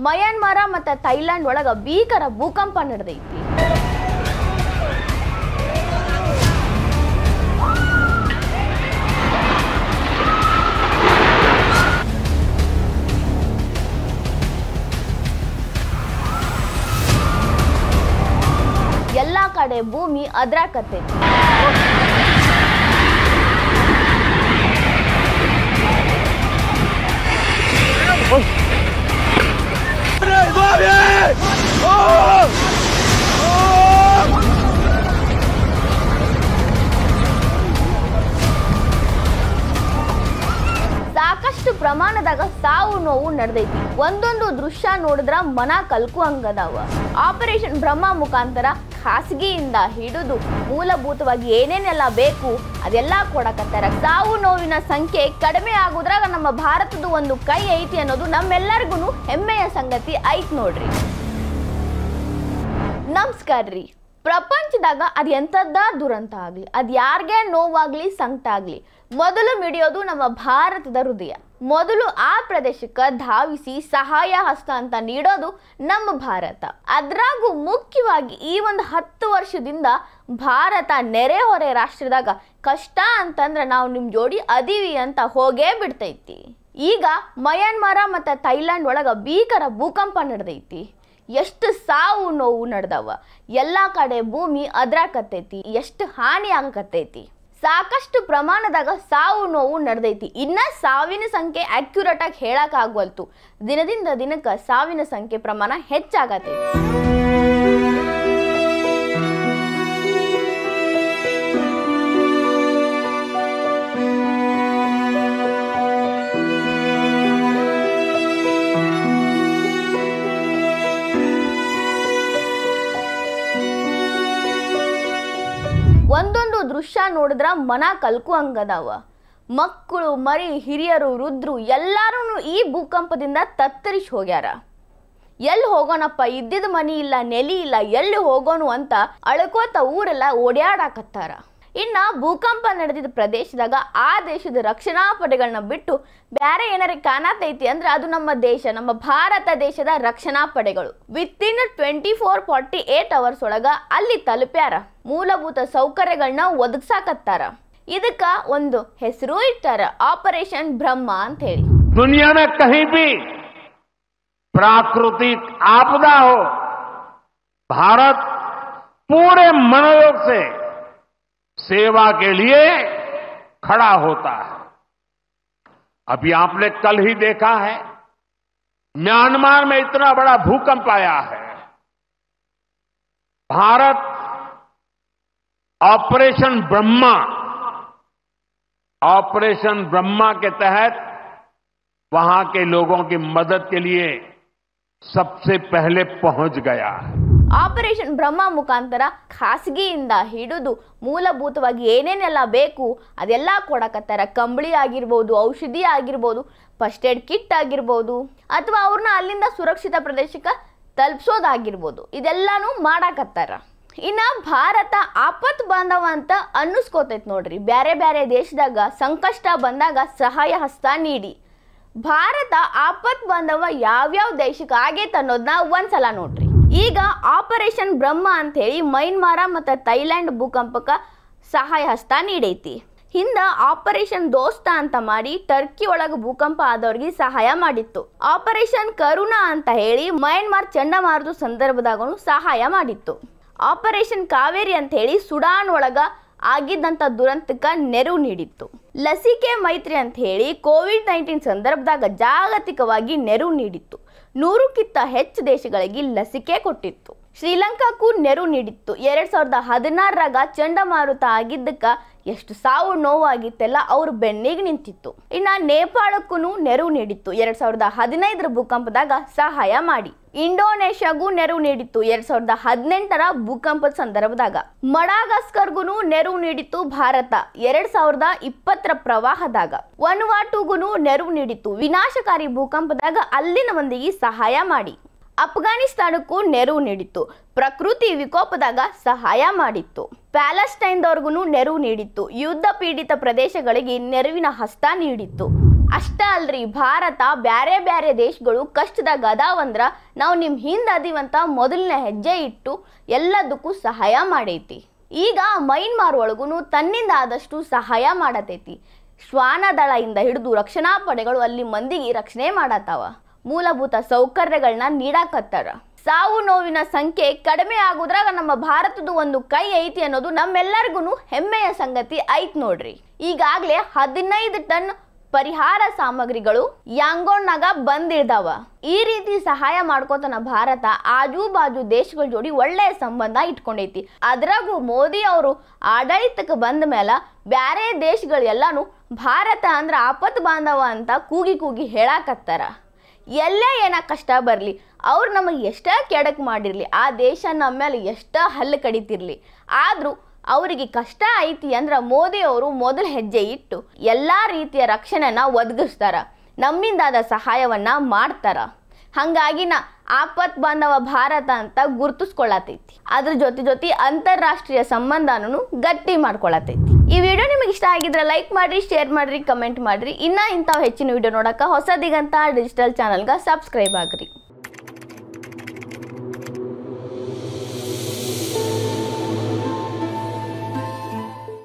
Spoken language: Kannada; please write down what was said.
ಮಯನ್ಮಾರ ಮತ್ತು ಥೈಲ್ಯಾಂಡ್ ಒಳಗ ಭೀಕರ ಭೂಕಂಪ ನಡೆದೈತಿ. ಎಲ್ಲಾ ಕಡೆ ಭೂಮಿ ಅದ್ರಾಕತ್ತೈತಿ. ಸಾಕಷ್ಟು ಪ್ರಮಾಣದಾಗ ಸಾವು ನೋವು ನಡೆದೈತಿ. ಒಂದೊಂದು ದೃಶ್ಯ ನೋಡಿದ್ರ ಮನ ಕಲ್ಕುವಂಗದಾವ. ಆಪರೇಷನ್ ಬ್ರಹ್ಮ ಮುಖಾಂತರ ಖಾಸಗಿಯಿಂದ ಹಿಡಿದು ಮೂಲಭೂತವಾಗಿ ಏನೇನೆಲ್ಲ ಬೇಕು ಅದೆಲ್ಲ ಕೊಡಕತ್ತಾರ. ಸಾವು ನೋವಿನ ಸಂಖ್ಯೆ ಕಡಿಮೆ ಆಗೋದ್ರಾಗ ನಮ್ಮ ಭಾರತದ ಒಂದು ಕೈ ಐತಿ ಅನ್ನೋದು ನಮ್ಮೆಲ್ಲರಿಗೂ ಹೆಮ್ಮೆಯ ಸಂಗತಿ ಐತ್ ನೋಡ್ರಿ. ನಮಸ್ಕಾರ ರೀ. ಪ್ರಪಂಚದಾಗ ಅದು ಎಂಥದ್ದ ದುರಂತ ಆಗಲಿ, ಅದು ಯಾರಿಗೆ ನೋವಾಗ್ಲಿ ಸಂಕಟ ಆಗಲಿ, ಮೊದಲು ಮಿಡಿಯೋದು ನಮ್ಮ ಭಾರತದ ಹೃದಯ. ಮೊದಲು ಆ ಪ್ರದೇಶಕ್ಕೆ ಧಾವಿಸಿ ಸಹಾಯ ಹಸ್ತ ಅಂತ ನೀಡೋದು ನಮ್ಮ ಭಾರತ. ಅದ್ರಾಗೂ ಮುಖ್ಯವಾಗಿ ಈ ಒಂದು 10 ವರ್ಷದಿಂದ ಭಾರತ ನೆರೆಹೊರೆ ರಾಷ್ಟ್ರದಾಗ ಕಷ್ಟ ಅಂತಂದ್ರೆ ನಾವು ನಿಮ್ಮ ಜೋಡಿ ಅದೀವಿ ಅಂತ ಹೋಗೇ ಬಿಡ್ತೈತಿ. ಈಗ ಮಯನ್ಮಾರ ಮತ್ತು ಥೈಲ್ಯಾಂಡ್ ಒಳಗ ಭೀಕರ ಭೂಕಂಪ ನಡೆದೈತಿ. ಎಷ್ಟು ಸಾವು ನೋವು ನಡೆದವ. ಎಲ್ಲ ಕಡೆ ಭೂಮಿ ಅದ್ರಾಕತ್ತೈತಿ. ಎಷ್ಟು ಹಾನಿ ಆಗಕತ್ತೈತಿ. ಸಾಕಷ್ಟು ಪ್ರಮಾಣದಾಗ ಸಾವು ನೋವು ನಡೆದೈತಿ. ಇನ್ನ ಸಾವಿನ ಸಂಖ್ಯೆ ಅಕ್ಯುರೇಟ್ ಆಗಿ ಹೇಳಕ್ ಆಗವಲ್ತು. ದಿನದಿಂದ ದಿನಕ್ಕೆ ಸಾವಿನ ಸಂಖ್ಯೆ ಪ್ರಮಾಣ ಹೆಚ್ಚಾಗತೈತಿ. ಒಂದೊಂದು ದೃಶ್ಯ ನೋಡಿದ್ರ ಮನ ಕಲ್ಕುವಂಗದಾವ. ಮಕ್ಕಳು, ಮರಿ, ಹಿರಿಯರು, ವೃದ್ಧರು ಎಲ್ಲರೂ ಈ ಭೂಕಂಪದಿಂದ ತತ್ತರಿಸಿ ಹೋಗ್ಯಾರ. ಎಲ್ಲಿ ಹೋಗೋಣಪ್ಪ, ಇದ್ದಿದ್ದ ಮನಿ ಇಲ್ಲ, ನೆಲಿ ಇಲ್ಲ, ಎಲ್ಲಿ ಹೋಗೋನು ಅಂತ ಅಳ್ಕೋತ ಊರೆಲ್ಲ ಓಡ್ಯಾಡಕತ್ತಾರ. ಇನ್ನ ಭೂಕಂಪ ನಡೆದಿದ್ದ ಪ್ರದೇಶದಾಗ ಆ ದೇಶದ ರಕ್ಷಣಾ ಪಡೆಗಳನ್ನ ಬಿಟ್ಟು ಬೇರೆ ಏನಾರ ಕಾಣತೈತಿ ಅಂದ್ರೆ ಅದು ನಮ್ಮ ದೇಶ, ನಮ್ಮ ಭಾರತ ದೇಶದ ರಕ್ಷಣಾ ಪಡೆಗಳು. ವಿತಿನ್ 24-48 ಅವರ್ಸ್ ಒಳಗ ಅಲ್ಲಿ ತಲುಪ್ಯಾರ. ಮೂಲಭೂತ ಸೌಕರ್ಯಗಳನ್ನ ಒದಗಿಸಾಕತ್ತಾರ. ಇದಕ್ಕ ಒಂದು ಹೆಸರು ಇಟ್ಟಾರ, ಆಪರೇಷನ್ ಬ್ರಹ್ಮ ಅಂತ ಹೇಳಿ. दुनिया में कहीं भी प्राकृतिक आपदा हो, भारत पूरे मनोयोग से सेवा के लिए खड़ा होता है. अभी आपने कल ही देखा है, म्यांमार में इतना बड़ा भूकंप आया है. भारत ऑपरेशन ब्रह्मा के तहत वहां के लोगों की मदद के लिए सबसे पहले पहुंच गया है. ಆಪರೇಷನ್ ಬ್ರಹ್ಮ ಮುಖಾಂತರ ಖಾಸಗಿಯಿಂದ ಹಿಡಿದು ಮೂಲಭೂತವಾಗಿ ಏನೇನೆಲ್ಲ ಬೇಕು ಅದೆಲ್ಲ ಕೊಡಕತ್ತಾರ. ಕಂಬಳಿ ಆಗಿರ್ಬೋದು, ಔಷಧಿ ಆಗಿರ್ಬೋದು, ಫಸ್ಟ್ ಏಡ್ ಕಿಟ್ ಆಗಿರ್ಬೋದು, ಅಥವಾ ಅವ್ರನ್ನ ಅಲ್ಲಿಂದ ಸುರಕ್ಷಿತ ಪ್ರದೇಶಕ್ಕೆ ತಲುಪಿಸೋದಾಗಿರ್ಬೋದು, ಇದೆಲ್ಲಾನು ಮಾಡಾಕತ್ತಾರ. ಇನ್ನ ಭಾರತ ಆಪತ್ ಬಾಂಧವ ಅಂತ ಅನ್ನಿಸ್ಕೋತೈತಿ ನೋಡ್ರಿ. ಬೇರೆ ಬೇರೆ ದೇಶದಾಗ ಸಂಕಷ್ಟ ಬಂದಾಗ ಸಹಾಯ ಹಸ್ತ ನೀಡಿ. ಭಾರತ ಆಪತ್ ಬಾಂಧವ ಯಾವ್ಯಾವ ದೇಶಕ್ಕೆ ಆಗೈತೆ ಅನ್ನೋದನ್ನ ಒಂದ್ಸಲ ನೋಡ್ರಿ. ಈಗ ಆಪರೇಷನ್ ಬ್ರಹ್ಮ ಅಂತ ಹೇಳಿ ಮಯನ್ಮಾರ ಮತ್ತು ಥೈಲ್ಯಾಂಡ್ ಭೂಕಂಪಕ್ಕೆ ಸಹಾಯ ಹಸ್ತ ನೀಡೈತಿ. ಹಿಂದ ಆಪರೇಷನ್ ದೋಸ್ತ ಅಂತ ಮಾಡಿ ಟರ್ಕಿ ಒಳಗೆ ಭೂಕಂಪ ಆದವ್ರಿಗೆ ಸಹಾಯ ಮಾಡಿತ್ತು. ಆಪರೇಷನ್ ಕರುಣಾ ಅಂತ ಹೇಳಿ ಮಯನ್ಮಾರ್ ಚಂಡಮಾರುತ ಸಂದರ್ಭದಾಗೂ ಸಹಾಯ ಮಾಡಿತ್ತು. ಆಪರೇಷನ್ ಕಾವೇರಿ ಅಂತ ಹೇಳಿ ಸುಡಾನ್ ಒಳಗ ಆಗಿದ್ದಂಥ ದುರಂತಕ್ಕೆ ನೆರವು ನೀಡಿತ್ತು. ಲಸಿಕೆ ಮೈತ್ರಿ ಅಂತ ಹೇಳಿ ಕೋವಿಡ್-19 ಸಂದರ್ಭದಾಗ ಜಾಗತಿಕವಾಗಿ ನೆರವು ನೀಡಿತ್ತು. 100ಕ್ಕಿಂತ ಹೆಚ್ಚು ದೇಶಗಳಿಗೆ ಲಸಿಕೆ ಕೊಟ್ಟಿತ್ತು. ಶ್ರೀಲಂಕಾಕ್ಕೂ ನೆರವು ನೀಡಿತ್ತು. 2016ರಾಗ ಚಂಡಮಾರುತ ಆಗಿದ್ದಕ್ಕ ಎಷ್ಟು ಸಾವು ನೋವಾಗಿತ್ತೆಲ್ಲ ಅವ್ರ ಬೆನ್ನಿಗೆ ನಿಂತಿತ್ತು. ಇನ್ನ ನೇಪಾಳಕ್ಕೂ ನೆರವು ನೀಡಿತ್ತು. 2015ರ ಭೂಕಂಪದಾಗ ಸಹಾಯ ಮಾಡಿ. ಇಂಡೋನೇಷ್ಯಾಗೂ ನೆರವು ನೀಡಿತ್ತು 2018ರ ಭೂಕಂಪದ ಸಂದರ್ಭದಾಗ. ಮಡಗಾಸ್ಕರ್ಗೂ ನೆರವು ನೀಡಿತ್ತು ಭಾರತ 2020ರ ಪ್ರವಾಹದಾಗ. ವನುವಾಟುಗೂ ನೆರವು ನೀಡಿತ್ತು ವಿನಾಶಕಾರಿ ಭೂಕಂಪದಾಗ ಅಲ್ಲಿನ ಮಂದಿಗೆ ಸಹಾಯ ಮಾಡಿ. ಅಫ್ಘಾನಿಸ್ತಾನಕ್ಕೂ ನೆರವು ನೀಡಿತ್ತು. ಪ್ರಕೃತಿ ವಿಕೋಪದಾಗ ಸಹಾಯ ಮಾಡಿತ್ತು. ಪ್ಯಾಲೆಸ್ಟೈನ್ದವ್ರಿಗೂ ನೆರವು ನೀಡಿತ್ತು. ಯುದ್ಧ ಪೀಡಿತ ಪ್ರದೇಶಗಳಿಗೆ ನೆರವಿನ ಹಸ್ತ ನೀಡಿತ್ತು. ಅಷ್ಟ ಅಲ್ರಿ, ಭಾರತ ಬ್ಯಾರೆ ಬ್ಯಾರೆ ದೇಶಗಳು ಕಷ್ಟದಾಗ ಅದಾವಂದ್ರ ನಾವು ನಿಮ್ಮ ಹಿಂದೆ ಅದೀವಂತ ಮೊದಲನೇ ಹೆಜ್ಜೆ ಇಟ್ಟು ಎಲ್ಲದಕ್ಕೂ ಸಹಾಯ ಮಾಡೈತಿ. ಈಗ ಮೈನ್ಮಾರ್ ಒಳಗೂ ತನ್ನಿಂದ ಆದಷ್ಟು ಸಹಾಯ ಮಾಡತೈತಿ. ಶ್ವಾನದಳದಿಂದ ಹಿಡಿದು ರಕ್ಷಣಾ ಪಡೆಗಳು ಅಲ್ಲಿ ಮಂದಿಗೆ ರಕ್ಷಣೆ ಮಾಡತ್ತಾವ. ಮೂಲಭೂತ ಸೌಕರ್ಯಗಳನ್ನ ನೀಡಾಕತ್ತಾರ. ಸಾವು ನೋವಿನ ಸಂಖ್ಯೆ ಕಡಿಮೆ ಆಗೋದ್ರಾಗ ನಮ್ಮ ಭಾರತದ ಒಂದು ಕೈ ಐತಿ ಅನ್ನೋದು ನಮ್ಮೆಲ್ಲರಿಗೂ ಹೆಮ್ಮೆಯ ಸಂಗತಿ ಐತ್ ನೋಡ್ರಿ. ಈಗಾಗಲೇ 15 ಟನ್ ಪರಿಹಾರ ಸಾಮಗ್ರಿಗಳು ಯಾಂಗೋನ್ನಾಗ ಬಂದಿಳ್ದಾವ. ಈ ರೀತಿ ಸಹಾಯ ಮಾಡ್ಕೋತನ ಭಾರತ ಆಜು ಬಾಜು ದೇಶಗಳ ಜೋಡಿ ಒಳ್ಳೆಯ ಸಂಬಂಧ ಇಟ್ಕೊಂಡೈತಿ. ಅದ್ರಾಗೂ ಮೋದಿ ಅವರು ಆಡಳಿತಕ್ಕೆ ಬಂದ ಮೇಲೆ ಬ್ಯಾರೆ ದೇಶಗಳೆಲ್ಲಾನು ಭಾರತ ಅಂದ್ರ ಆಪತ್ ಬಾಂಧವ ಅಂತ ಕೂಗಿ ಕೂಗಿ ಹೇಳಾಕತ್ತಾರ. ಎಲ್ಲೇ ಏನ ಕಷ್ಟ ಬರಲಿ, ಅವ್ರು ನಮಗೆ ಎಷ್ಟೇ ಕೆಡಕ್ ಮಾಡಿರಲಿ, ಆ ದೇಶ ನಮ್ಮ ಮೇಲೆ ಎಷ್ಟೇ ಹಲ್ಲು ಕಡಿತಿರ್ಲಿ, ಆದರೂ ಅವರಿಗೆ ಕಷ್ಟ ಐತಿ ಅಂದ್ರೆ ಮೋದಿ ಅವರು ಮೊದಲು ಹೆಜ್ಜೆ ಇಟ್ಟು ಎಲ್ಲ ರೀತಿಯ ರಕ್ಷಣೆನ ಒದಗಿಸ್ತಾರ, ನಮ್ಮಿಂದಾದ ಸಹಾಯವನ್ನ ಮಾಡ್ತಾರ. ಹಾಗಾಗಿ ಆಪತ್ ಬಾಂಧವ ಭಾರತ ಅಂತ ಗುರುತಿಸ್ಕೊಳ್ಳತೈತಿ. ಅದ್ರ ಜೊತೆ ಅಂತಾರಾಷ್ಟ್ರೀಯ ಸಂಬಂಧನೂ ಗಟ್ಟಿ ಮಾಡ್ಕೊಳತೈತಿ. ಈ ವಿಡಿಯೋ ನಿಮಗೆ ಇಷ್ಟ ಆಗಿದ್ರೆ ಲೈಕ್ ಮಾಡ್ರಿ, ಶೇರ್ ಮಾಡ್ರಿ, ಕಮೆಂಟ್ ಮಾಡ್ರಿ. ಇನ್ನ ಇಂಥವು ಹೆಚ್ಚಿನ ವಿಡಿಯೋ ನೋಡಕ ಹೊಸ ದಿಗಂತ ಡಿಜಿಟಲ್ ಚಾನಲ್ಗೆ ಸಬ್ಸ್ಕ್ರೈಬ್ ಆಗ್ರಿ.